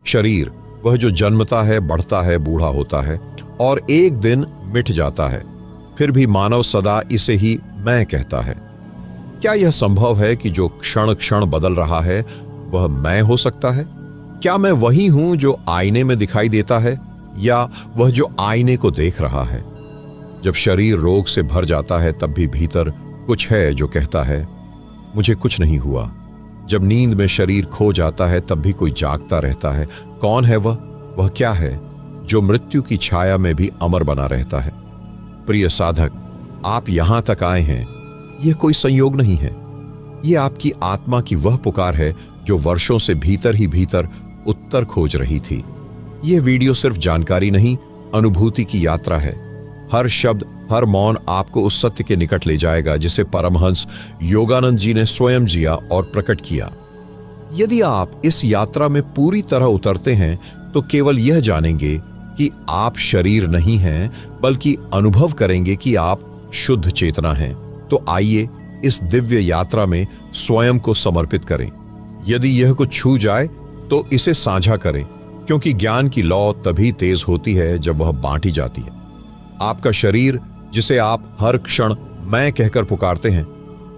शरीर वह जो जन्मता है, बढ़ता है, बूढ़ा होता है और एक दिन मिट जाता है, फिर भी मानव सदा इसे ही मैं कहता है। क्या यह संभव है कि जो क्षण क्षण बदल रहा है वह मैं हो सकता है? क्या मैं वही हूं जो आईने में दिखाई देता है, या वह जो आईने को देख रहा है? जब शरीर रोग से भर जाता है तब भी भीतर कुछ है जो कहता है मुझे कुछ नहीं हुआ। जब नींद में शरीर खो जाता है तब भी कोई जागता रहता है। कौन है वह? वह क्या है जो मृत्यु की छाया में भी अमर बना रहता है? प्रिय साधक, आप यहां तक आए हैं, यह कोई संयोग नहीं है। यह आपकी आत्मा की वह पुकार है जो वर्षों से भीतर ही भीतर उत्तर खोज रही थी। यह वीडियो सिर्फ जानकारी नहीं, अनुभूति की यात्रा है। हर शब्द, हर मौन आपको उस सत्य के निकट ले जाएगा जिसे परमहंस योगानंद जी ने स्वयं जिया और प्रकट किया। यदि आप इस यात्रा में पूरी तरह उतरते हैं तो केवल यह जानेंगे कि आप शरीर नहीं हैं, बल्कि अनुभव करेंगे कि आप शुद्ध चेतना हैं। तो आइए इस दिव्य यात्रा में स्वयं को समर्पित करें। यदि यह कुछ छू जाए तो इसे साझा करें, क्योंकि ज्ञान की लौ तभी तेज होती है जब वह बांटी जाती है। आपका शरीर, जिसे आप हर क्षण मैं कहकर पुकारते हैं,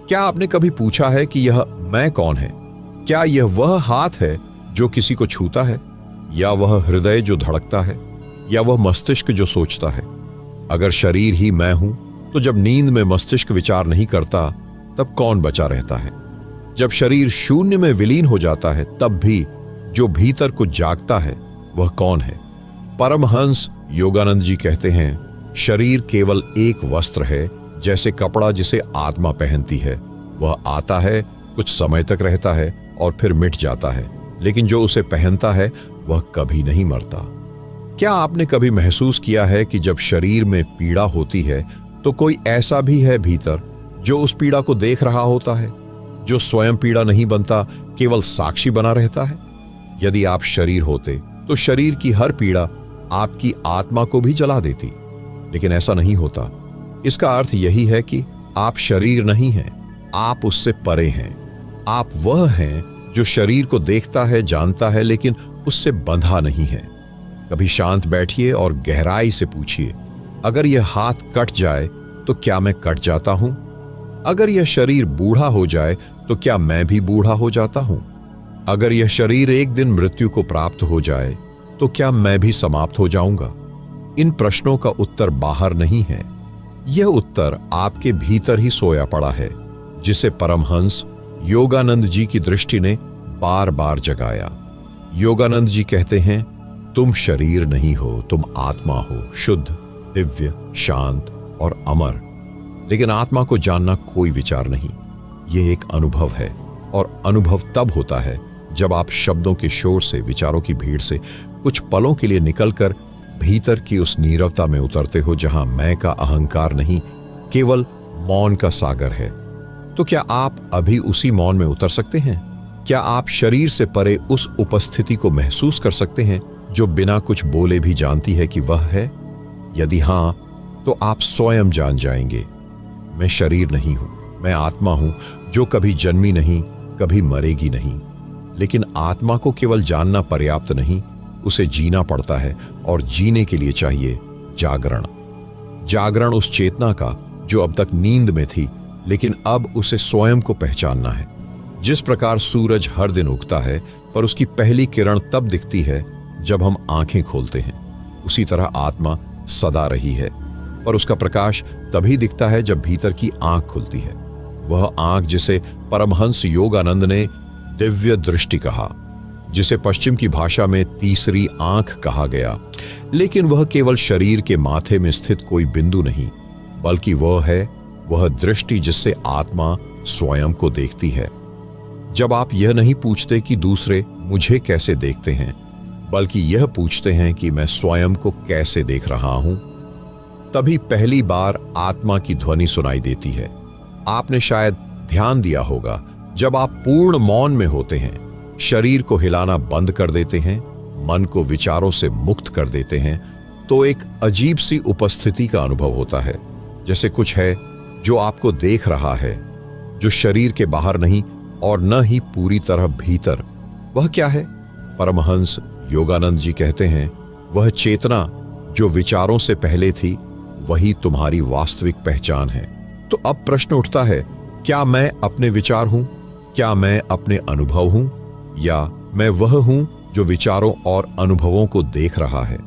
क्या आपने कभी पूछा है कि यह मैं कौन है? क्या यह वह हाथ है जो किसी को छूता है, या वह हृदय जो धड़कता है, या वह मस्तिष्क जो सोचता है? अगर शरीर ही मैं हूं, तो जब नींद में मस्तिष्क विचार नहीं करता तब कौन बचा रहता है? जब शरीर शून्य में विलीन हो जाता है तब भी जो भीतर कुछ जागता है वह कौन है? परमहंस योगानंद जी कहते हैं, शरीर केवल एक वस्त्र है, जैसे कपड़ा जिसे आत्मा पहनती है। वह आता है, कुछ समय तक रहता है और फिर मिट जाता है, लेकिन जो उसे पहनता है वह कभी नहीं मरता। क्या आपने कभी महसूस किया है कि जब शरीर में पीड़ा होती है तो कोई ऐसा भी है भीतर जो उस पीड़ा को देख रहा होता है, जो स्वयं पीड़ा नहीं बनता, केवल साक्षी बना रहता है? यदि आप शरीर होते तो शरीर की हर पीड़ा आपकी आत्मा को भी जला देती, लेकिन ऐसा नहीं होता। इसका अर्थ यही है कि आप शरीर नहीं हैं, आप उससे परे हैं। आप वह हैं जो शरीर को देखता है, जानता है, लेकिन उससे बंधा नहीं है। कभी शांत बैठिए और गहराई से पूछिए, अगर यह हाथ कट जाए तो क्या मैं कट जाता हूं? अगर यह शरीर बूढ़ा हो जाए तो क्या मैं भी बूढ़ा हो जाता हूं? अगर यह शरीर एक दिन मृत्यु को प्राप्त हो जाए तो क्या मैं भी समाप्त हो जाऊंगा? इन प्रश्नों का उत्तर बाहर नहीं है, यह उत्तर आपके भीतर ही सोया पड़ा है, जिसे परमहंस योगानंद जी की दृष्टि ने बार बार जगाया। योगानंद जी कहते हैं, तुम शरीर नहीं हो, तुम आत्मा हो, शुद्ध, दिव्य, शांत और अमर। लेकिन आत्मा को जानना कोई विचार नहीं, यह एक अनुभव है, और अनुभव तब होता है जब आप शब्दों के शोर से, विचारों की भीड़ से कुछ पलों के लिए निकलकर भीतर की उस नीरवता में उतरते हो जहां मैं का अहंकार नहीं, केवल मौन का सागर है। तो क्या आप अभी उसी मौन में उतर सकते हैं? क्या आप शरीर से परे उस उपस्थिति को महसूस कर सकते हैं जो बिना कुछ बोले भी जानती है कि वह है? यदि हां, तो आप स्वयं जान जाएंगे, मैं शरीर नहीं हूं, मैं आत्मा हूं जो कभी जन्मी नहीं, कभी मरेगी नहीं। लेकिन आत्मा को केवल जानना पर्याप्त नहीं, उसे जीना पड़ता है, और जीने के लिए चाहिए जागरण। जागरण उस चेतना का जो अब तक नींद में थी, लेकिन अब उसे स्वयं को पहचानना है। जिस प्रकार सूरज हर दिन उगता है, पर उसकी पहली किरण तब दिखती है जब हम आंखें खोलते हैं, उसी तरह आत्मा सदा रही है, पर उसका प्रकाश तभी दिखता है जब भीतर की आंख खुलती है। वह आंख जिसे परमहंस योगानंद ने दिव्य दृष्टि कहा, जिसे पश्चिम की भाषा में तीसरी आंख कहा गया, लेकिन वह केवल शरीर के माथे में स्थित कोई बिंदु नहीं, बल्कि वह दृष्टि जिससे आत्मा स्वयं को देखती है। जब आप यह नहीं पूछते कि दूसरे मुझे कैसे देखते हैं, बल्कि यह पूछते हैं कि मैं स्वयं को कैसे देख रहा हूं, तभी पहली बार आत्मा की ध्वनि सुनाई देती है। आपने शायद ध्यान दिया होगा, जब आप पूर्ण मौन में होते हैं, शरीर को हिलाना बंद कर देते हैं, मन को विचारों से मुक्त कर देते हैं, तो एक अजीब सी उपस्थिति का अनुभव होता है, जैसे कुछ है जो आपको देख रहा है, जो शरीर के बाहर नहीं और न ही पूरी तरह भीतर। वह क्या है? परमहंस योगानंद जी कहते हैं, वह चेतना जो विचारों से पहले थी वही तुम्हारी वास्तविक पहचान है। तो अब प्रश्न उठता है, क्या मैं अपने विचार हूं? क्या मैं अपने अनुभव हूं? या मैं वह हूं जो विचारों और अनुभवों को देख रहा है?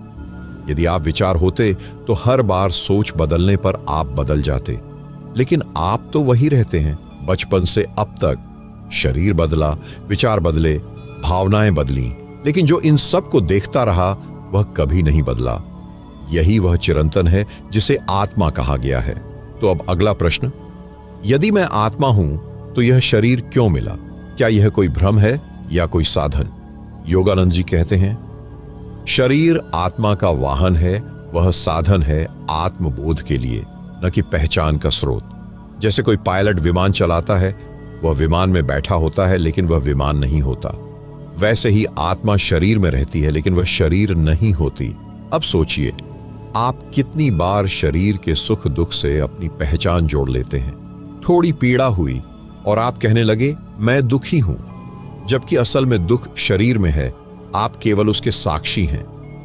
यदि आप विचार होते तो हर बार सोच बदलने पर आप बदल जाते, लेकिन आप तो वही रहते हैं बचपन से अब तक। शरीर बदला, विचार बदले, भावनाएं बदली, लेकिन जो इन सब को देखता रहा वह कभी नहीं बदला। यही वह चिरंतन है जिसे आत्मा कहा गया है। तो अब अगला प्रश्न, यदि मैं आत्मा हूं तो यह शरीर क्यों मिला? क्या यह कोई भ्रम है या कोई साधन? योगानंद जी कहते हैं, शरीर आत्मा का वाहन है, वह साधन है आत्मबोध के लिए, न कि पहचान का स्रोत। जैसे कोई पायलट विमान चलाता है, वह विमान में बैठा होता है लेकिन वह विमान नहीं होता, वैसे ही आत्मा शरीर में रहती है लेकिन वह शरीर नहीं होती। अब सोचिए, आप कितनी बार शरीर के सुख दुख से अपनी पहचान जोड़ लेते हैं। थोड़ी पीड़ा हुई और आप कहने लगे मैं दुखी हूं, जबकि असल में दुख शरीर में है, आप केवल उसके साक्षी हैं।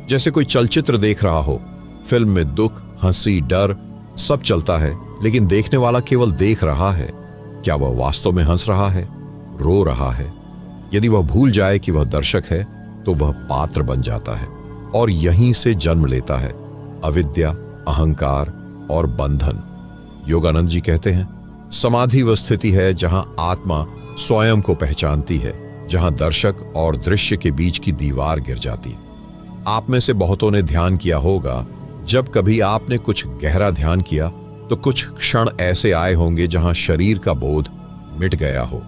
जैसे कोई चलचित्र देख रहा हो, फिल्म में दुख, हंसी, डर सब चलता है, लेकिन देखने वाला केवल देख रहा है। क्या वह वास्तव में हंस रहा है, रो रहा है? यदि वह भूल जाए कि वह दर्शक है तो वह पात्र बन जाता है और यहीं से जन्म लेता है अविद्या, अहंकार और बंधन। योगानंद जी कहते हैं, समाधि वह स्थिति है जहां आत्मा स्वयं को पहचानती है, जहां दर्शक और दृश्य के बीच की दीवार गिर जाती है। आप में से बहुतों ने ध्यान किया होगा, जब कभी आपने कुछ गहरा ध्यान किया तो कुछ क्षण ऐसे आए होंगे जहां शरीर का बोध मिट गया हो।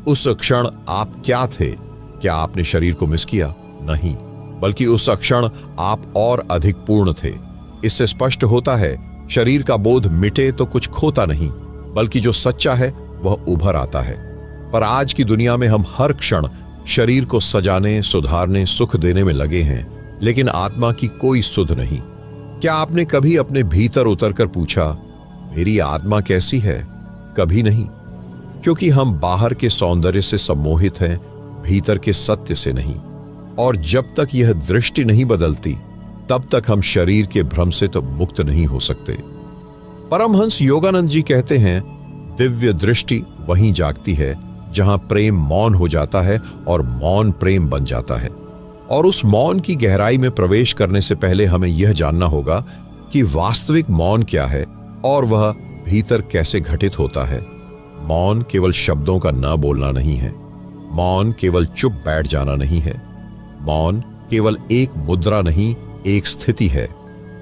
उस क्षण आप क्या थे? क्या आपने शरीर को मिस किया? नहीं, बल्कि उस क्षण आप और अधिक पूर्ण थे। इससे स्पष्ट होता है, शरीर का बोध मिटे तो कुछ खोता नहीं, बल्कि जो सच्चा है वह उभर आता है। पर आज की दुनिया में हम हर क्षण शरीर को सजाने, सुधारने, सुख देने में लगे हैं, लेकिन आत्मा की कोई सुध नहीं। क्या आपने कभी अपने भीतर उतरकर पूछा, मेरी आत्मा कैसी है? कभी नहीं, क्योंकि हम बाहर के सौंदर्य से सम्मोहित हैं, भीतर के सत्य से नहीं। और जब तक यह दृष्टि नहीं बदलती, तब तक हम शरीर के भ्रम से तो मुक्त नहीं हो सकते। परमहंस योगानंद जी कहते हैं, दिव्य दृष्टि वहीं जागती है जहां प्रेम मौन हो जाता है और मौन प्रेम बन जाता है। और उस मौन की गहराई में प्रवेश करने से पहले हमें यह जानना होगा कि वास्तविक मौन क्या है और वह भीतर कैसे घटित होता है। मौन केवल शब्दों का न बोलना नहीं है, मौन केवल चुप बैठ जाना नहीं है, मौन केवल एक मुद्रा नहीं, एक स्थिति है।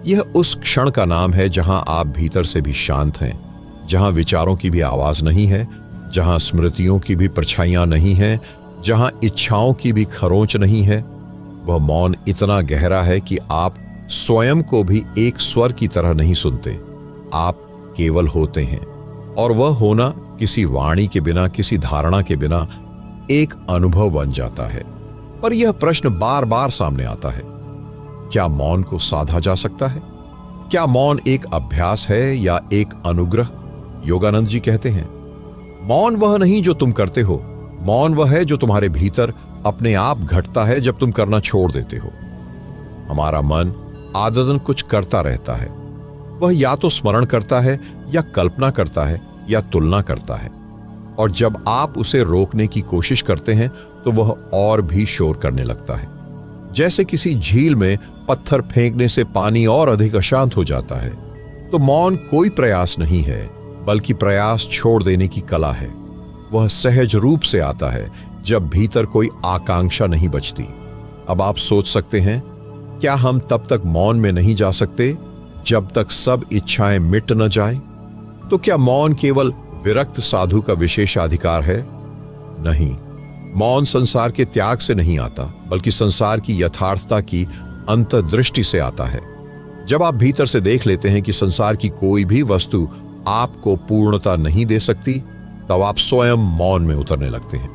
यह उस क्षण का नाम है जहां आप भीतर से भी शांत हैं, जहां विचारों की भी आवाज नहीं है, जहां स्मृतियों की भी परछाइयां नहीं है, जहां इच्छाओं की भी खरोंच नहीं है। वह मौन इतना गहरा है कि आप स्वयं को भी एक स्वर की तरह नहीं सुनते, आप केवल होते हैं। और वह होना किसी वाणी के बिना, किसी धारणा के बिना एक अनुभव बन जाता है। पर यह प्रश्न बार बार सामने आता है, क्या मौन को साधा जा सकता है? क्या मौन एक अभ्यास है या एक अनुग्रह? योगानंद जी कहते हैं, मौन वह नहीं जो तुम करते हो, मौन वह है जो तुम्हारे भीतर अपने आप घटता है जब तुम करना छोड़ देते हो। हमारा मन आदतन कुछ करता रहता है, वह या तो स्मरण करता है या कल्पना करता है या तुलना करता है, और जब आप उसे रोकने की कोशिश करते हैं तो वह और भी शोर करने लगता है। जैसे किसी झील में पत्थर फेंकने से पानी और अधिक अशांत हो जाता है, तो मौन कोई प्रयास नहीं है, बल्कि प्रयास छोड़ देने की कला है। वह सहज रूप से आता है जब भीतर कोई आकांक्षा नहीं बचती। अब आप सोच सकते हैं, क्या हम तब तक मौन में नहीं जा सकते जब तक सब इच्छाएं मिट न जाए? तो क्या मौन केवल विरक्त साधु का विशेषाधिकार है? नहीं, मौन संसार के त्याग से नहीं आता, बल्कि संसार की यथार्थता की अंतर्दृष्टि से आता है। जब आप भीतर से देख लेते हैं कि संसार की कोई भी वस्तु आपको पूर्णता नहीं दे सकती, तब आप स्वयं मौन में उतरने लगते हैं।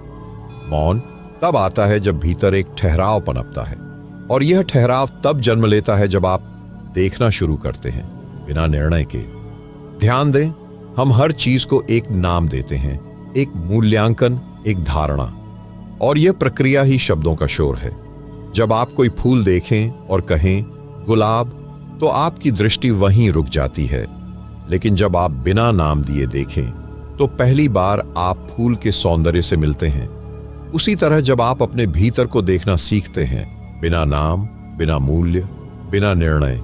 मौन तब आता है जब भीतर एक ठहराव पनपता है, और यह ठहराव तब जन्म लेता है जब आप देखना शुरू करते हैं बिना निर्णय के। ध्यान दें, हम हर चीज को एक नाम देते हैं, एक मूल्यांकन, एक धारणा, और यह प्रक्रिया ही शब्दों का शोर है। जब आप कोई फूल देखें और कहें गुलाब, तो आपकी दृष्टि वहीं रुक जाती है। लेकिन जब आप बिना नाम दिए देखें तो पहली बार आप फूल के सौंदर्य से मिलते हैं। उसी तरह जब आप अपने भीतर को देखना सीखते हैं, बिना नाम, बिना मूल्य, बिना निर्णय,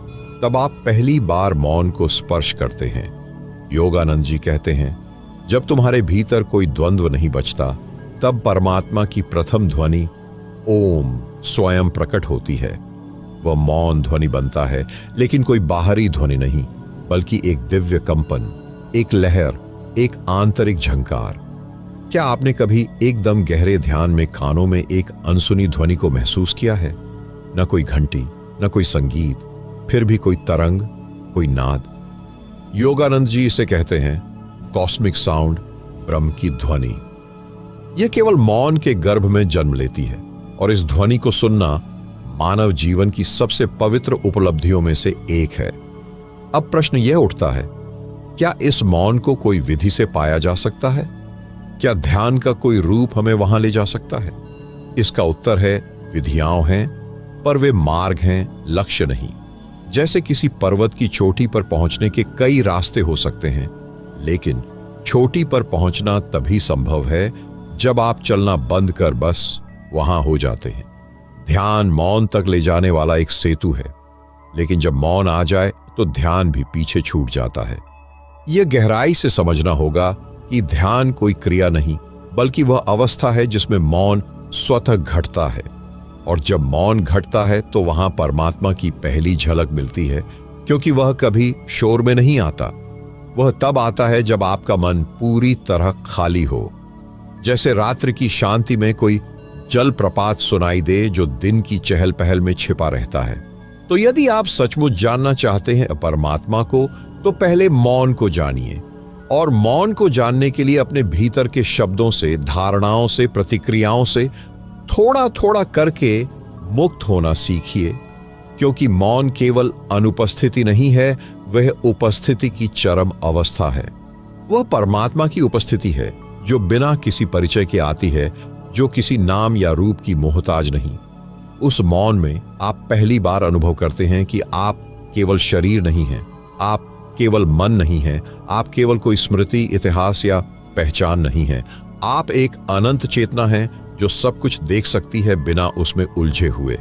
तब आप पहली बार मौन को स्पर्श करते हैं। योगानंद जी कहते हैं, जब तुम्हारे भीतर कोई द्वंद्व नहीं बचता, तब परमात्मा की प्रथम ध्वनि ओम स्वयं प्रकट होती है। वह मौन ध्वनि बनता है, लेकिन कोई बाहरी ध्वनि नहीं, बल्कि एक दिव्य कंपन, एक लहर, एक आंतरिक झंकार। क्या आपने कभी एकदम गहरे ध्यान में कानों में एक अनसुनी ध्वनि को महसूस किया है? न कोई घंटी, न कोई संगीत, फिर भी कोई तरंग, कोई नाद। योगानंद जी इसे कहते हैं कॉस्मिक साउंड, ब्रह्म की ध्वनि। यह केवल मौन के गर्भ में जन्म लेती है, और इस ध्वनि को सुनना मानव जीवन की सबसे पवित्र उपलब्धियों में से एक है। अब प्रश्न यह उठता है, क्या इस मौन को कोई विधि से पाया जा सकता है? क्या ध्यान का कोई रूप हमें वहां ले जा सकता है? इसका उत्तर है, विधियां हैं, पर वे मार्ग हैं, लक्ष्य नहीं। जैसे किसी पर्वत की चोटी पर पहुंचने के कई रास्ते हो सकते हैं, लेकिन चोटी पर पहुंचना तभी संभव है जब आप चलना बंद कर बस वहां हो जाते हैं। ध्यान मौन तक ले जाने वाला एक सेतु है, लेकिन जब मौन आ जाए तो ध्यान भी पीछे छूट जाता है। यह गहराई से समझना होगा कि ध्यान कोई क्रिया नहीं, बल्कि वह अवस्था है जिसमें मौन स्वतः घटता है। और जब मौन घटता है तो वहां परमात्मा की पहली झलक मिलती है, क्योंकि वह कभी शोर में नहीं आता। वह तब आता है जब आपका मन पूरी तरह खाली हो। जैसे रात्रि की शांति में कोई जलप्रपात सुनाई दे जो दिन की चहल पहल में छिपा रहता है। तो यदि आप सचमुच जानना चाहते हैं परमात्मा को, तो पहले मौन को जानिए, और मौन को जानने के लिए अपने भीतर के शब्दों से, धारणाओं से, प्रतिक्रियाओं से थोड़ा थोड़ा करके मुक्त होना सीखिए। क्योंकि मौन केवल अनुपस्थिति नहीं है, वह उपस्थिति की चरम अवस्था है। वह परमात्मा की उपस्थिति है जो बिना किसी परिचय के आती है, जो किसी नाम या रूप की मोहताज नहीं। उस मौन में आप पहली बार अनुभव करते हैं कि आप केवल शरीर नहीं हैं, आप केवल मन नहीं हैं, आप केवल कोई स्मृति, इतिहास या पहचान नहीं हैं। आप एक अनंत चेतना हैं जो सब कुछ देख सकती है बिना उसमें उलझे हुए।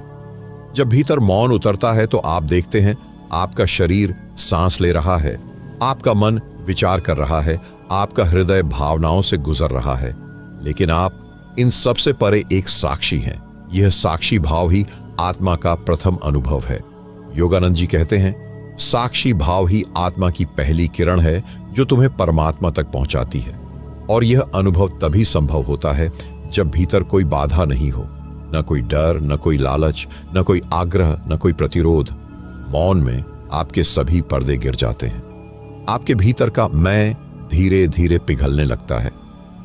जब भीतर मौन उतरता है तो आप देखते हैं आपका शरीर सांस ले रहा है, आपका मन विचार कर रहा है, आपका हृदय भावनाओं से गुजर रहा है, लेकिन आप इन सबसे परे एक साक्षी हैं। यह साक्षी भाव ही आत्मा का प्रथम अनुभव है। योगानंद जी कहते हैं, साक्षी भाव ही आत्मा की पहली किरण है जो तुम्हें परमात्मा तक पहुंचाती है। और यह अनुभव तभी संभव होता है जब भीतर कोई बाधा नहीं हो, न कोई डर, न कोई लालच, न कोई आग्रह, न कोई प्रतिरोध। मौन में आपके सभी पर्दे गिर जाते हैं। आपके भीतर का मैं धीरे धीरे पिघलने लगता है,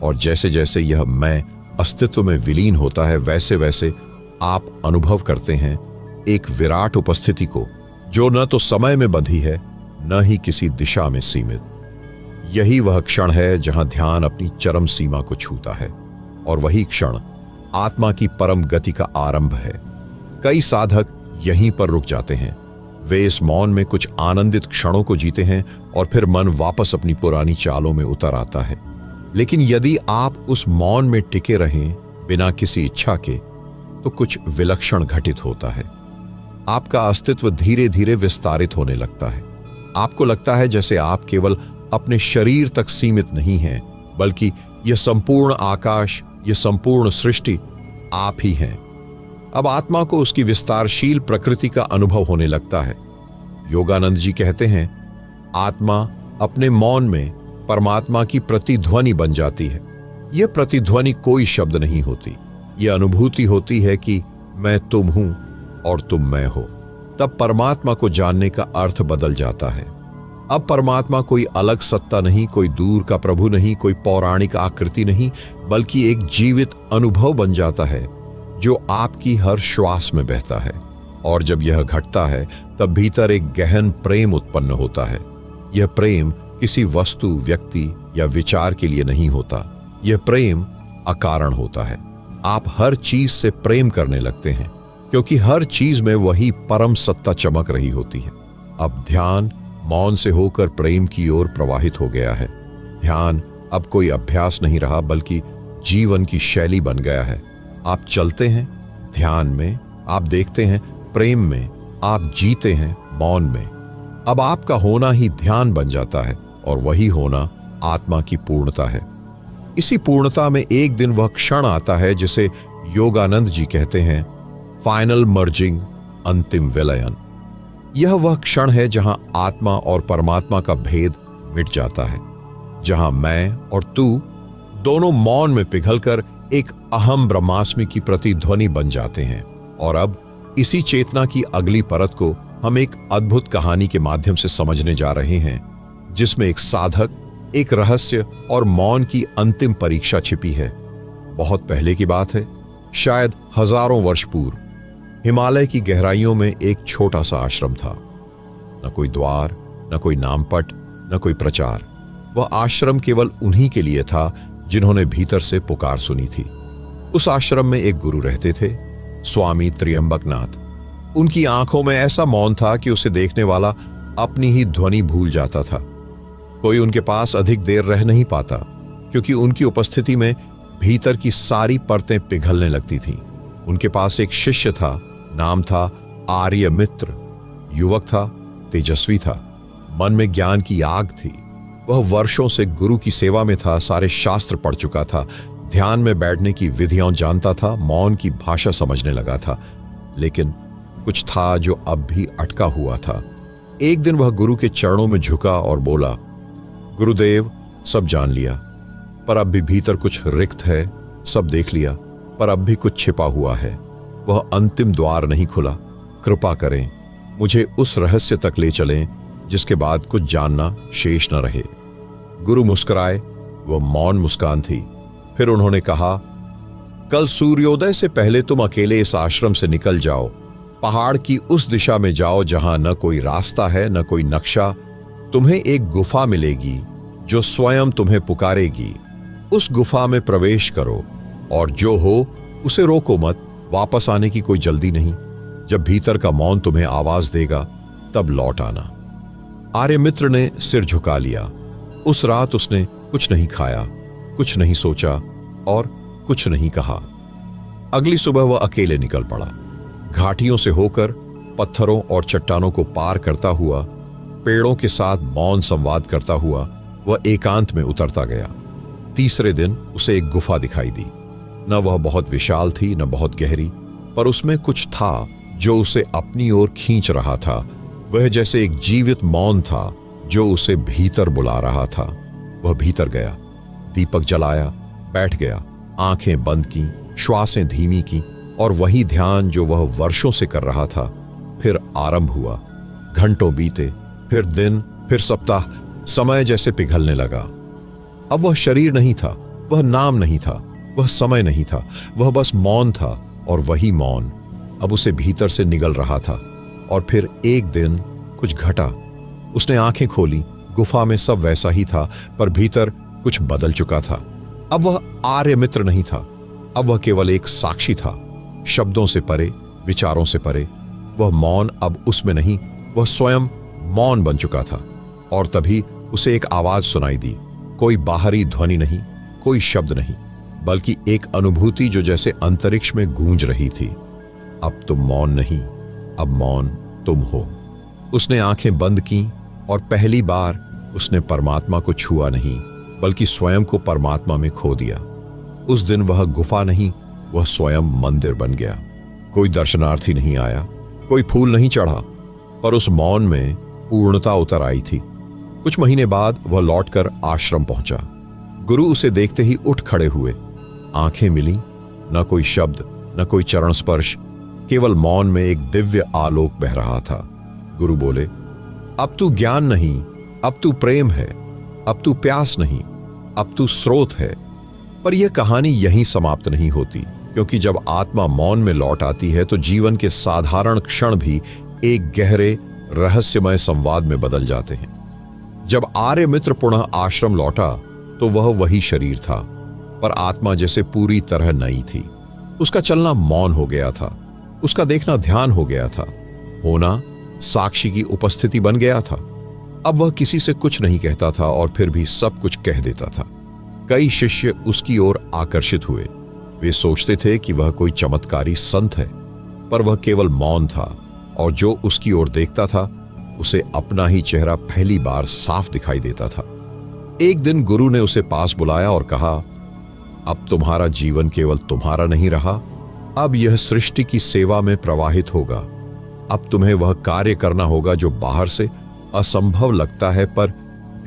और जैसे जैसे यह मैं अस्तित्व में विलीन होता है, वैसे वैसे आप अनुभव करते हैं एक विराट उपस्थिति को, जो न तो समय में बंधी है, न ही किसी दिशा में सीमित। यही वह क्षण है जहां ध्यान अपनी चरम सीमा को छूता है, और वही क्षण आत्मा की परम गति का आरंभ है। कई साधक यहीं पर रुक जाते हैं। वे इस मौन में कुछ आनंदित क्षणों को जीते हैं, और फिर मन वापस अपनी पुरानी चालों में उतर आता है। लेकिन यदि आप उस मौन में टिके रहें बिना किसी इच्छा के, तो कुछ विलक्षण घटित होता है। आपका अस्तित्व धीरे धीरे विस्तारित होने लगता है। आपको लगता है जैसे आप केवल अपने शरीर तक सीमित नहीं हैं, बल्कि यह संपूर्ण आकाश, यह संपूर्ण सृष्टि आप ही हैं। अब आत्मा को उसकी विस्तारशील प्रकृति का अनुभव होने लगता है। योगानंद जी कहते हैं, आत्मा अपने मौन में परमात्मा की प्रतिध्वनि बन जाती है। यह प्रतिध्वनि कोई शब्द नहीं होती, यह अनुभूति होती है कि मैं तुम हूं और तुम मैं हो। तब परमात्मा को जानने का अर्थ बदल जाता है। अब परमात्मा कोई अलग सत्ता नहीं, कोई दूर का प्रभु नहीं, कोई पौराणिक आकृति नहीं, बल्कि एक जीवित अनुभव बन जाता है जो आपकी हर श्वास में बहता है। और जब यह घटता है, तब भीतर एक गहन प्रेम उत्पन्न होता है। यह प्रेम किसी वस्तु, व्यक्ति या विचार के लिए नहीं होता। यह प्रेम अकारण होता है। आप हर चीज से प्रेम करने लगते हैं। क्योंकि हर चीज में वही परम सत्ता चमक रही होती है। अब ध्यान मौन से होकर प्रेम की ओर प्रवाहित हो गया है। ध्यान अब कोई अभ्यास नहीं रहा, बल्कि जीवन की शैली बन गया है। आप चलते हैं ध्यान में, आप देखते हैं प्रेम में, आप जीते हैं मौन में। अब आपका होना ही ध्यान बन जाता है और वही होना आत्मा की पूर्णता है। इसी पूर्णता में एक दिन वह क्षण आता है जिसे योगानंद जी कहते हैं फाइनल मर्जिंग, अंतिम विलयन। यह वह क्षण है जहां आत्मा और परमात्मा का भेद मिट जाता है, जहां मैं और तू दोनों मौन में पिघलकर एक अहम ब्रह्मास्मि की प्रतिध्वनि बन जाते हैं। और अब इसी चेतना की अगली परत को हम एक अद्भुत कहानी के माध्यम से समझने जा रहे हैं, जिसमें एक साधक, एक रहस्य और मौन की अंतिम परीक्षा छिपी है। बहुत पहले की बात है, शायद हजारों वर्ष पूर्व हिमालय की गहराइयों में एक छोटा सा आश्रम था। न कोई द्वार, न कोई नामपट, न कोई प्रचार। वह आश्रम केवल उन्हीं के लिए था जिन्होंने भीतर से पुकार सुनी थी। उस आश्रम में एक गुरु रहते थे, स्वामी त्र्यंबकनाथ। उनकी आंखों में ऐसा मौन था कि उसे देखने वाला अपनी ही ध्वनि भूल जाता था। कोई उनके पास अधिक देर रह नहीं पाता, क्योंकि उनकी उपस्थिति में भीतर की सारी परतें पिघलने लगती थीं। उनके पास एक शिष्य था, नाम था आर्य मित्र। युवक था, तेजस्वी था, मन में ज्ञान की आग थी। वह वर्षों से गुरु की सेवा में था, सारे शास्त्र पढ़ चुका था, ध्यान में बैठने की विधियां जानता था, मौन की भाषा समझने लगा था। लेकिन कुछ था जो अब भी अटका हुआ था। एक दिन वह गुरु के चरणों में झुका और बोला, गुरुदेव, सब जान लिया, पर अब भी भीतर कुछ रिक्त है। सब देख लिया, पर अब भी कुछ छिपा हुआ है। वह अंतिम द्वार नहीं खुला। कृपा करें, मुझे उस रहस्य तक ले चलें जिसके बाद कुछ जानना शेष न रहे। गुरु मुस्कुराए। वह मौन मुस्कान थी। फिर उन्होंने कहा, कल सूर्योदय से पहले तुम अकेले इस आश्रम से निकल जाओ। पहाड़ की उस दिशा में जाओ जहां न कोई रास्ता है, न कोई नक्शा। तुम्हें एक गुफा मिलेगी जो स्वयं तुम्हें पुकारेगी। उस गुफा में प्रवेश करो और जो हो उसे रोको मत। वापस आने की कोई जल्दी नहीं। जब भीतर का मौन तुम्हें आवाज देगा, तब लौट आना। आर्यमित्र ने सिर झुका लिया। उस रात उसने कुछ नहीं खाया, कुछ नहीं सोचा और कुछ नहीं कहा। अगली सुबह वह अकेले निकल पड़ा। घाटियों से होकर, पत्थरों और चट्टानों को पार करता हुआ, पेड़ों के साथ मौन संवाद करता हुआ वह एकांत में उतरता गया। तीसरे दिन उसे एक गुफा दिखाई दी। न वह बहुत विशाल थी, न बहुत गहरी, पर उसमें कुछ था जो उसे अपनी ओर खींच रहा था। वह जैसे एक जीवित मौन था जो उसे भीतर बुला रहा था। वह भीतर गया, दीपक जलाया, बैठ गया, आंखें बंद की, श्वासें धीमी की, और वही ध्यान जो वह वर्षों से कर रहा था फिर आरंभ हुआ। घंटों बीते, फिर दिन, फिर सप्ताह। समय जैसे पिघलने लगा। अब वह शरीर नहीं था, वह नाम नहीं था, वह समय नहीं था, वह बस मौन था। और वही मौन अब उसे भीतर से निगल रहा था। और फिर एक दिन कुछ घटा। उसने आंखें खोली। गुफा में सब वैसा ही था, पर भीतर कुछ बदल चुका था। अब वह आर्य मित्र नहीं था, अब वह केवल एक साक्षी था, शब्दों से परे, विचारों से परे। वह मौन अब उसमें नहीं, वह स्वयं मौन बन चुका था। और तभी उसे एक आवाज सुनाई दी। कोई बाहरी ध्वनि नहीं, कोई शब्द नहीं, बल्कि एक अनुभूति जो जैसे अंतरिक्ष में गूंज रही थी। अब तुम मौन नहीं, अब मौन तुम हो। उसने आंखें बंद की और पहली बार उसने परमात्मा को छुआ नहीं, बल्कि स्वयं को परमात्मा में खो दिया। उस दिन वह गुफा नहीं, वह स्वयं मंदिर बन गया। कोई दर्शनार्थी नहीं आया, कोई फूल नहीं चढ़ा, पर उस मौन में पूर्णता उतर आई थी। कुछ महीने बाद वह लौटकर आश्रम पहुंचा। गुरु उसे देखते ही उठ खड़े हुए। आंखें मिली, न कोई शब्द, न कोई चरण स्पर्श, केवल मौन में एक दिव्य आलोक बह रहा था। गुरु बोले, अब तू ज्ञान नहीं, अब तू प्रेम है, अब तू प्यास नहीं, अब तू स्रोत है। पर यह कहानी यहीं समाप्त नहीं होती, क्योंकि जब आत्मा मौन में लौट आती है तो जीवन के साधारण क्षण भी एक गहरे रहस्यमय संवाद में बदल जाते हैं। जब आर्य मित्र पुनः आश्रम लौटा तो वह वही शरीर था, पर आत्मा जैसे पूरी तरह नई थी। उसका चलना मौन हो गया था, उसका देखना ध्यान हो गया था, होना साक्षी की उपस्थिति बन गया था। अब वह किसी से कुछ नहीं कहता था और फिर भी सब कुछ कह देता था। कई शिष्य उसकी ओर आकर्षित हुए। वे सोचते थे कि वह कोई चमत्कारी संत है, पर वह केवल मौन था और जो उसकी ओर देखता था उसे अपना ही चेहरा पहली बार साफ दिखाई देता था। एक दिन गुरु ने उसे पास बुलाया और कहा, अब तुम्हारा जीवन केवल तुम्हारा नहीं रहा, अब यह सृष्टि की सेवा में प्रवाहित होगा। अब तुम्हें वह कार्य करना होगा जो बाहर से असंभव लगता है पर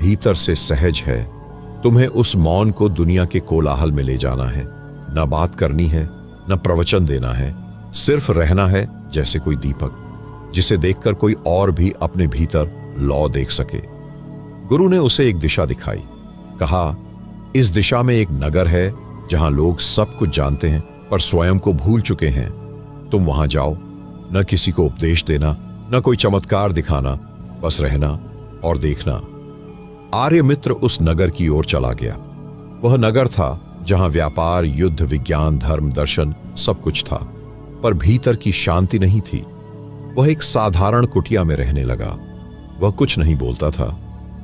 भीतर से सहज है। तुम्हें उस मौन को दुनिया के कोलाहल में ले जाना है। न बात करनी है, न प्रवचन देना है, सिर्फ रहना है जैसे कोई दीपक, जिसे देखकर कोई और भी अपने भीतर लौ देख सके। गुरु ने उसे एक दिशा दिखाई। कहा, इस दिशा में एक नगर है जहां लोग सब कुछ जानते हैं पर स्वयं को भूल चुके हैं। तुम वहां जाओ, न किसी को उपदेश देना, न कोई चमत्कार दिखाना, बस रहना और देखना। आर्यमित्र उस नगर की ओर चला गया। वह नगर था जहां व्यापार, युद्ध, विज्ञान, धर्म, दर्शन सब कुछ था, पर भीतर की शांति नहीं थी। वह एक साधारण कुटिया में रहने लगा। वह कुछ नहीं बोलता था,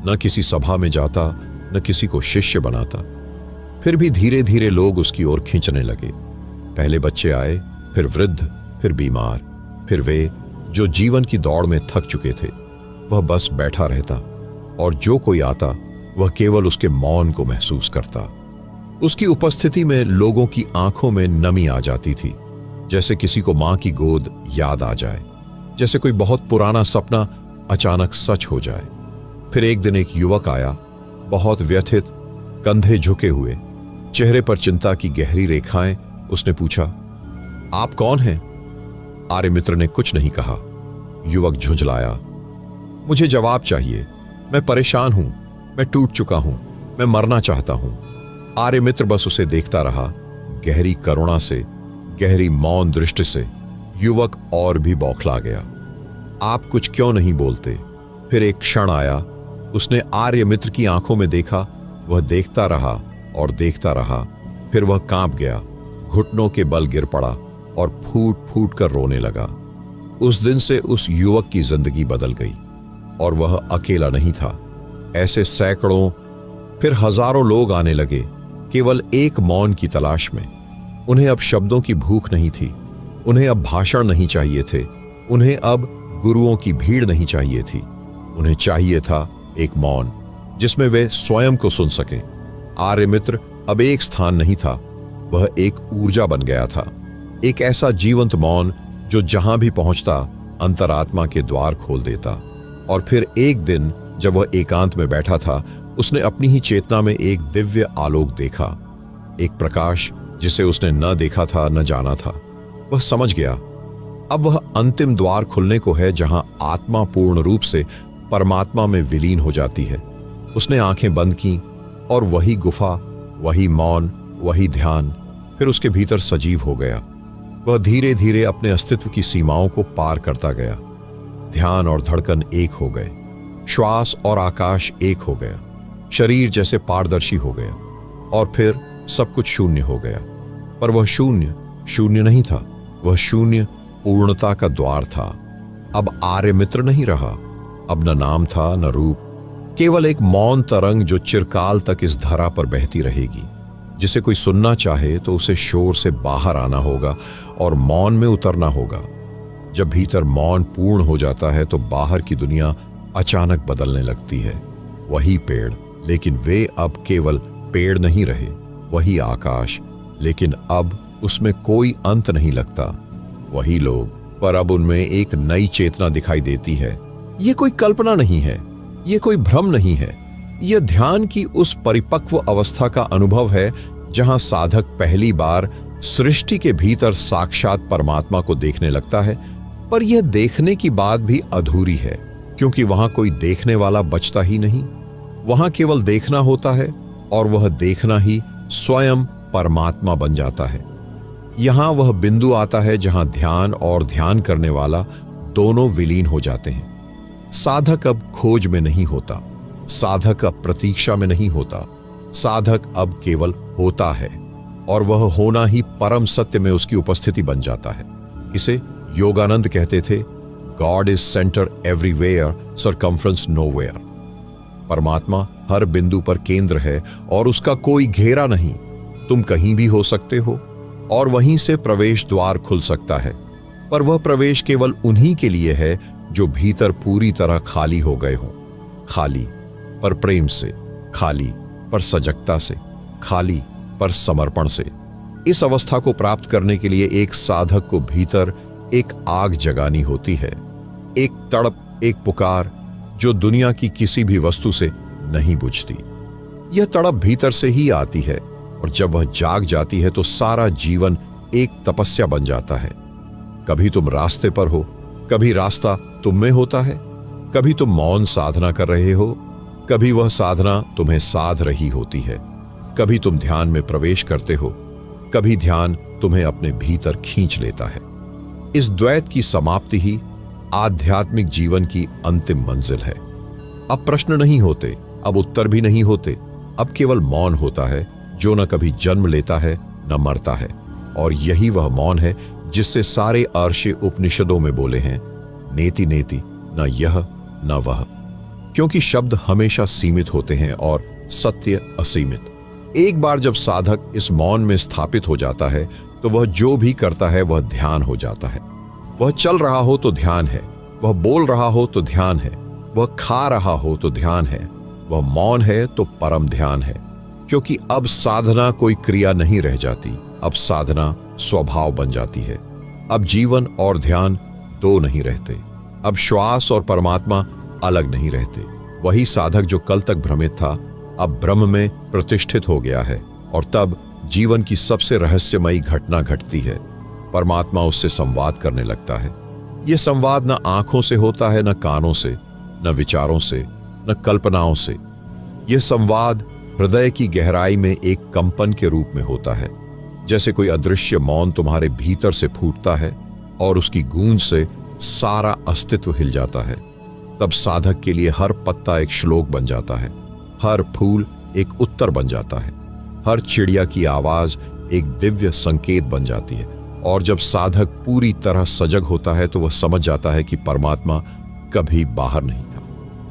न किसी सभा में जाता, न किसी को शिष्य बनाता। फिर भी धीरे धीरे लोग उसकी ओर खींचने लगे। पहले बच्चे आए, फिर वृद्ध, फिर बीमार, फिर वे जो जीवन की दौड़ में थक चुके थे। वह बस बैठा रहता और जो कोई आता वह केवल उसके मौन को महसूस करता। उसकी उपस्थिति में लोगों की आंखों में नमी आ जाती थी, जैसे किसी को मां की गोद याद आ जाए, जैसे कोई बहुत पुराना सपना अचानक सच हो जाए। फिर एक दिन एक युवक आया, बहुत व्यथित, कंधे झुके हुए, चेहरे पर चिंता की गहरी रेखाएं। उसने पूछा, आप कौन हैं? आर्यमित्र ने कुछ नहीं कहा। युवक झुंझलाया, मुझे जवाब चाहिए, मैं परेशान हूं, मैं टूट चुका हूं, मैं मरना चाहता हूं। आर्यमित्र बस उसे देखता रहा, गहरी करुणा से, गहरी मौन दृष्टि से। युवक और भी बौखला गया। आप कुछ क्यों नहीं बोलते? फिर एक क्षण आया, उसने आर्यमित्र की आंखों में देखा। वह देखता रहा और देखता रहा, फिर वह कांप गया, घुटनों के बल गिर पड़ा और फूट फूट कर रोने लगा। उस दिन से उस युवक की जिंदगी बदल गई और वह अकेला नहीं था। ऐसे सैकड़ों, फिर हजारों लोग आने लगे, केवल एक मौन की तलाश में। उन्हें अब शब्दों की भूख नहीं थी, उन्हें अब भाषण नहीं चाहिए थे, उन्हें अब गुरुओं की भीड़ नहीं चाहिए थी। उन्हें चाहिए था एक मौन जिसमें वे स्वयं को सुन सके। आर्यमित्र अब एक स्थान नहीं था, वह एक ऊर्जा बन गया था, एक ऐसा जीवंत मौन जो जहां भी पहुंचता अंतरात्मा के द्वार खोल देता। और फिर एक दिन जब वह एकांत में बैठा था, उसने अपनी ही चेतना में एक दिव्य आलोक देखा, एक प्रकाश जिसे उसने न देखा था, न जाना था। वह समझ गया, अब वह अंतिम द्वार खुलने को है जहां आत्मा पूर्ण रूप से परमात्मा में विलीन हो जाती है। उसने आंखें बंद की और वही गुफा, वही मौन, वही ध्यान फिर उसके भीतर सजीव हो गया। वह धीरे धीरे अपने अस्तित्व की सीमाओं को पार करता गया। ध्यान और धड़कन एक हो गए, श्वास और आकाश एक हो गया, शरीर जैसे पारदर्शी हो गया और फिर सब कुछ शून्य हो गया। पर वह शून्य शून्य नहीं था, वह शून्य पूर्णता का द्वार था। अब आर्यमित्र नहीं रहा, अब न नाम था न रूप, केवल एक मौन तरंग जो चिरकाल तक इस धरा पर बहती रहेगी। जिसे कोई सुनना चाहे तो उसे शोर से बाहर आना होगा और मौन में उतरना होगा। जब भीतर मौन पूर्ण हो जाता है तो बाहर की दुनिया अचानक बदलने लगती है। वही पेड़, लेकिन वे अब केवल पेड़ नहीं रहे, वही आकाश, लेकिन अब उसमें कोई अंत नहीं लगता। वही लोग, पर अब उनमें एक नई चेतना दिखाई देती है। ये कोई कल्पना नहीं है, ये कोई भ्रम नहीं है, यह ध्यान की उस परिपक्व अवस्था का अनुभव है जहां साधक पहली बार सृष्टि के भीतर साक्षात परमात्मा को देखने लगता है। पर यह देखने की बात भी अधूरी है, क्योंकि वहां कोई देखने वाला बचता ही नहीं। वहां केवल देखना होता है और वह देखना ही स्वयं परमात्मा बन जाता है। यहां वह बिंदु आता है जहां ध्यान और ध्यान करने वाला दोनों विलीन हो जाते हैं। साधक अब खोज में नहीं होता, साधक अब प्रतीक्षा में नहीं होता, साधक अब केवल होता है और वह होना ही परम सत्य में उसकी उपस्थिति बन जाता है। इसे योगानंद कहते थे, God is centre everywhere, circumference nowhere. परमात्मा हर बिंदु पर केंद्र है और उसका कोई घेरा नहीं। तुम कहीं भी हो सकते हो और वहीं से प्रवेश द्वार खुल सकता है, पर वह प्रवेश केवल उन्हीं के लिए है जो भीतर पूरी तरह खाली हो गए हों। खाली पर प्रेम से, खाली पर सजगता से, खाली पर समर्पण से। इस अवस्था को प्राप्त करने के लिए एक साधक को भीतर एक आग जगानी होती है, एक तड़प, एक पुकार जो दुनिया की किसी भी वस्तु से नहीं बुझती। यह तड़प भीतर से ही आती है और जब वह जाग जाती है तो सारा जीवन एक तपस्या बन जाता है। कभी तुम रास्ते पर हो, कभी रास्ता तुम में होता है, कभी तुम मौन साधना कर रहे हो, कभी वह साधना तुम्हें साध रही होती है, कभी तुम ध्यान में प्रवेश करते हो, कभी ध्यान तुम्हें अपने भीतर खींच लेता है। इस द्वैत की समाप्ति ही आध्यात्मिक जीवन की अंतिम मंजिल है। अब प्रश्न नहीं होते, अब उत्तर भी नहीं होते, अब केवल मौन होता है जो न कभी जन्म लेता है न मरता है। और यही वह मौन है जिससे सारे अर्षे उपनिषदों में बोले हैं, नेति नेति न यह न वह। क्योंकि शब्द हमेशा सीमित होते हैं और सत्य असीमित। एक बार जब साधक इस मौन में स्थापित हो जाता है तो वह जो भी करता है वह ध्यान हो जाता है। वह चल रहा हो तो ध्यान है, वह बोल रहा हो तो ध्यान है, वह खा रहा हो तो ध्यान है, वह मौन है तो परम ध्यान है। क्योंकि अब साधना कोई क्रिया नहीं रह जाती, अब साधना स्वभाव बन जाती है। अब जीवन और ध्यान दो नहीं रहते, अब श्वास और परमात्मा अलग नहीं रहते। वही साधक जो कल तक भ्रमित था अब ब्रह्म में प्रतिष्ठित हो गया है और तब जीवन की सबसे रहस्यमयी घटना घटती है। परमात्मा उससे संवाद करने लगता है। यह संवाद न आंखों से होता है, न कानों से, न विचारों से, न कल्पनाओं से। यह संवाद हृदय की गहराई में एक कंपन के रूप में होता है। जैसे कोई अदृश्य मौन तुम्हारे भीतर से फूटता है और उसकी गूंज से सारा अस्तित्व हिल जाता है। तब साधक के लिए हर पत्ता एक श्लोक बन जाता है, हर फूल एक उत्तर बन जाता है, हर चिड़िया की आवाज एक दिव्य संकेत बन जाती है। और जब साधक पूरी तरह सजग होता है तो वह समझ जाता है कि परमात्मा कभी बाहर नहीं था,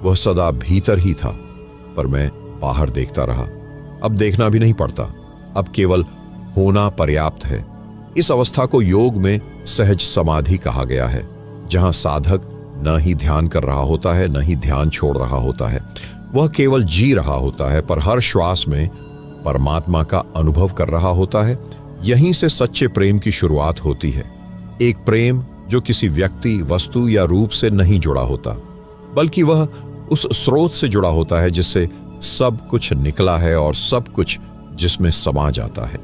वह सदा भीतर ही था, पर मैं बाहर देखता रहा। अब देखना भी नहीं पड़ता, अब केवल होना पर्याप्त है। इस अवस्था को योग में सहज समाधि कहा गया है, जहां साधक न ही ध्यान कर रहा होता है न ही ध्यान छोड़ रहा होता है। वह केवल जी रहा होता है, पर हर श्वास में परमात्मा का अनुभव कर रहा होता है। यहीं से सच्चे प्रेम की शुरुआत होती है। एक प्रेम जो किसी व्यक्ति, वस्तु या रूप से नहीं जुड़ा होता, बल्कि वह उस स्रोत से जुड़ा होता है जिससे सब कुछ निकला है और सब कुछ जिसमें समा जाता है।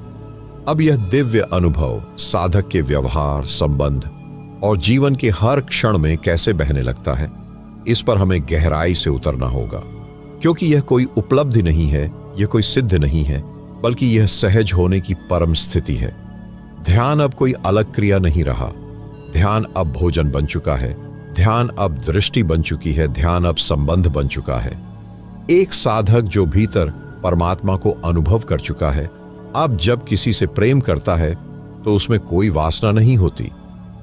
अब यह दिव्य अनुभव साधक के व्यवहार, संबंध और जीवन के हर क्षण में कैसे बहने लगता है, इस पर हमें गहराई से उतरना होगा। क्योंकि यह कोई उपलब्धि नहीं है, यह कोई सिद्ध नहीं है, बल्कि यह सहज होने की परम स्थिति है। ध्यान अब कोई अलग क्रिया नहीं रहा, ध्यान अब भोजन बन चुका है, ध्यान अब दृष्टि बन चुकी है, ध्यान अब संबंध बन चुका है। एक साधक जो भीतर परमात्मा को अनुभव कर चुका है, अब जब किसी से प्रेम करता है तो उसमें कोई वासना नहीं होती,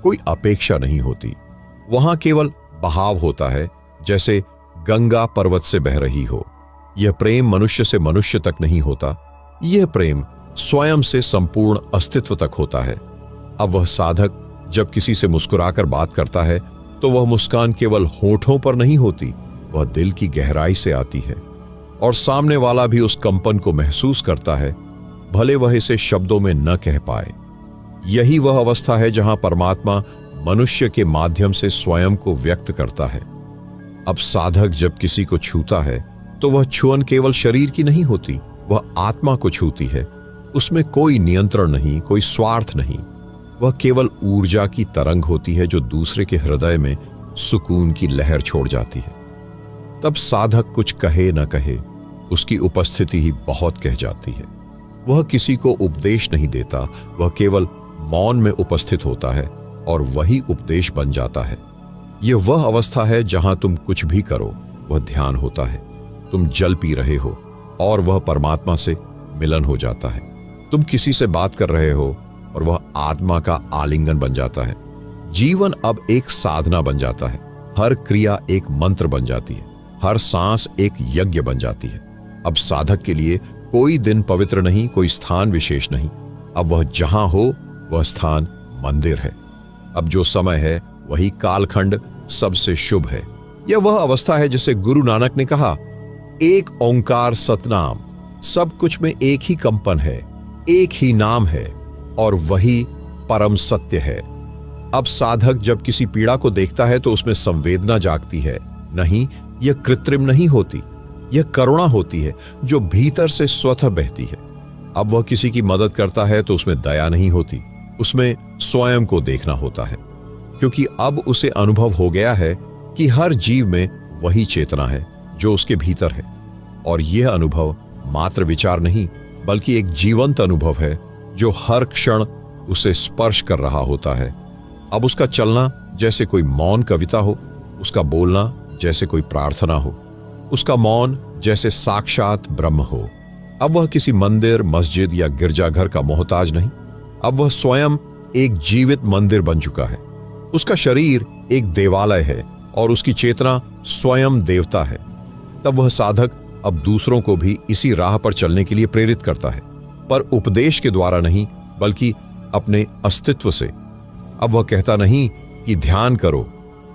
कोई अपेक्षा नहीं होती। वहां केवल बहाव होता है, जैसे गंगा पर्वत से बह रही हो। यह प्रेम मनुष्य से मनुष्य तक नहीं होता, यह प्रेम स्वयं से संपूर्ण अस्तित्व तक होता है। अब वह साधक जब किसी से मुस्कुराकर बात करता है तो वह मुस्कान केवल होठों पर नहीं होती, वह दिल की गहराई से आती है और सामने वाला भी उस कंपन को महसूस करता है, भले वह इसे शब्दों में न कह पाए। यही वह अवस्था है जहां परमात्मा मनुष्य के माध्यम से स्वयं को व्यक्त करता है। अब साधक जब किसी को छूता है तो वह छुअन केवल शरीर की नहीं होती, वह आत्मा को छूती है। उसमें कोई नियंत्रण नहीं, कोई स्वार्थ नहीं, वह केवल ऊर्जा की तरंग होती है जो दूसरे के हृदय में सुकून की लहर छोड़ जाती है। तब साधक कुछ कहे न कहे, उसकी उपस्थिति ही बहुत कह जाती है। वह किसी को उपदेश नहीं देता, वह केवल मौन में उपस्थित होता है और वही उपदेश बन जाता है। यह वह अवस्था है जहां तुम कुछ भी करो वह ध्यान होता है। तुम जल पी रहे हो और वह परमात्मा से मिलन हो जाता है। तुम किसी से बात कर रहे हो और वह आत्मा का आलिंगन बन जाता है। जीवन अब एक साधना बन जाता है। हर क्रिया एक मंत्र बन जाती है, हर सांस एक यज्ञ बन जाती है। अब साधक के लिए कोई दिन पवित्र नहीं, कोई स्थान विशेष नहीं। अब वह जहां हो वह स्थान मंदिर है। अब जो समय है वही कालखंड सबसे शुभ है। यह वह अवस्था है जिसे गुरु नानक ने कहा, एक ओंकार सतनाम, सब कुछ में एक ही कंपन है, एक ही नाम है और वही परम सत्य है। अब साधक जब किसी पीड़ा को देखता है तो उसमें संवेदना जागती है। नहीं, यह कृत्रिम नहीं होती, यह करुणा होती है जो भीतर से स्वतः बहती है। अब वह किसी की मदद करता है तो उसमें दया नहीं होती, उसमें स्वयं को देखना होता है, क्योंकि अब उसे अनुभव हो गया है कि हर जीव में वही चेतना है जो उसके भीतर है। और यह अनुभव मात्र विचार नहीं, बल्कि एक जीवंत अनुभव है जो हर क्षण उसे स्पर्श कर रहा होता है। अब उसका चलना जैसे कोई मौन कविता हो, उसका बोलना जैसे कोई प्रार्थना हो, उसका मौन जैसे साक्षात ब्रह्म हो। अब वह किसी मंदिर, मस्जिद या गिरजाघर का मोहताज नहीं, अब वह स्वयं एक जीवित मंदिर बन चुका है। उसका शरीर एक देवालय है और उसकी चेतना स्वयं देवता है। तब वह साधक अब दूसरों को भी इसी राह पर चलने के लिए प्रेरित करता है, पर उपदेश के द्वारा नहीं, बल्कि अपने अस्तित्व से। अब वह कहता नहीं कि ध्यान करो,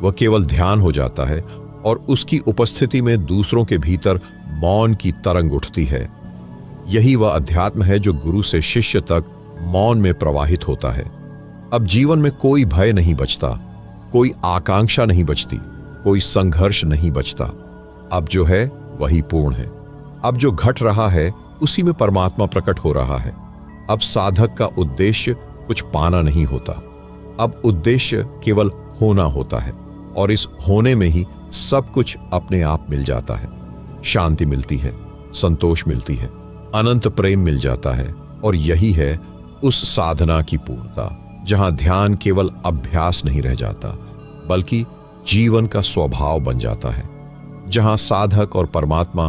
वह केवल ध्यान हो जाता है और उसकी उपस्थिति में दूसरों के भीतर मौन की तरंग उठती है। यही वह अध्यात्म है जो गुरु से शिष्य तक मौन में प्रवाहित होता है। अब जीवन में कोई भय नहीं बचता, कोई आकांक्षा नहीं बचती, कोई संघर्ष नहीं बचता। अब जो है वही पूर्ण है। अब जो घट रहा है उसी में परमात्मा प्रकट हो रहा है। अब साधक का उद्देश्य कुछ पाना नहीं होता, अब उद्देश्य केवल होना होता है, और इस होने में ही सब कुछ अपने आप मिल जाता है। शांति मिलती है, संतोष मिलती है, अनंत प्रेम मिल जाता है। और यही है उस साधना की पूर्णता, जहां ध्यान केवल अभ्यास नहीं रह जाता, बल्कि जीवन का स्वभाव बन जाता है। जहां साधक और परमात्मा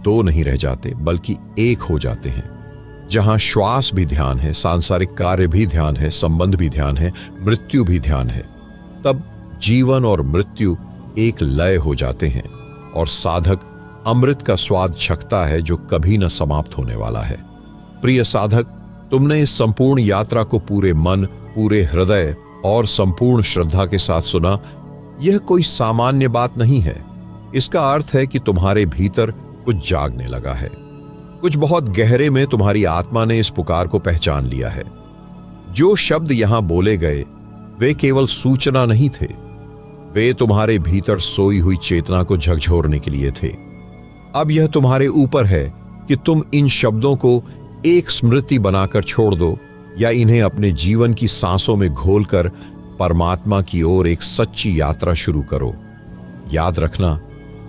दो नहीं रह जाते, बल्कि एक हो जाते हैं। जहां श्वास भी ध्यान है, सांसारिक कार्य भी ध्यान है, संबंध भी ध्यान है, मृत्यु भी ध्यान है, तब जीवन और मृत्यु एक लय हो जाते हैं और साधक अमृत का स्वाद चखता है जो कभी न समाप्त होने वाला है। प्रिय साधक, तुमने इस संपूर्ण यात्रा को पूरे मन, पूरे हृदय और संपूर्ण श्रद्धा के साथ सुना। यह कोई सामान्य बात नहीं है। इसका अर्थ है कि तुम्हारे भीतर कुछ जागने लगा है। कुछ बहुत गहरे में तुम्हारी आत्मा ने इस पुकार को पहचान लिया है। जो शब्द यहां बोले गए वे केवल सूचना नहीं थे, वे तुम्हारे भीतर सोई हुई चेतना को झकझोरने के लिए थे। अब यह तुम्हारे ऊपर है कि तुम इन शब्दों को एक स्मृति बनाकर छोड़ दो या इन्हें अपने जीवन की सांसों में घोलकर परमात्मा की ओर एक सच्ची यात्रा शुरू करो। याद रखना,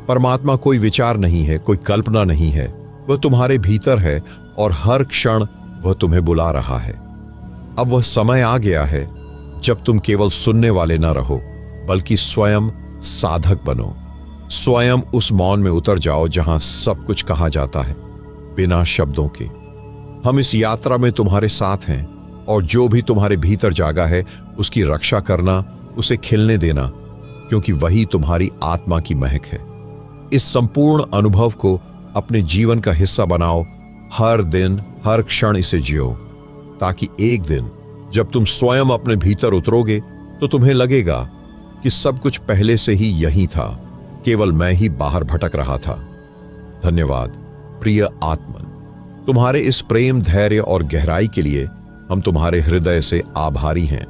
परमात्मा कोई विचार नहीं है, कोई कल्पना नहीं है, वह तुम्हारे भीतर है और हर क्षण वह तुम्हें बुला रहा है। अब वह समय आ गया है जब तुम केवल सुनने वाले न रहो, बल्कि स्वयं साधक बनो। स्वयं उस मौन में उतर जाओ जहां सब कुछ कहा जाता है बिना शब्दों के। हम इस यात्रा में तुम्हारे साथ हैं और जो भी तुम्हारे भीतर जागा है उसकी रक्षा करना, उसे खिलने देना, क्योंकि वही तुम्हारी आत्मा की महक है। इस संपूर्ण अनुभव को अपने जीवन का हिस्सा बनाओ। हर दिन, हर क्षण इसे जियो, ताकि एक दिन जब तुम स्वयं अपने भीतर उतरोगे तो तुम्हें लगेगा कि सब कुछ पहले से ही यही था, केवल मैं ही बाहर भटक रहा था। धन्यवाद प्रिय आत्मन, तुम्हारे इस प्रेम, धैर्य और गहराई के लिए हम तुम्हारे हृदय से आभारी हैं।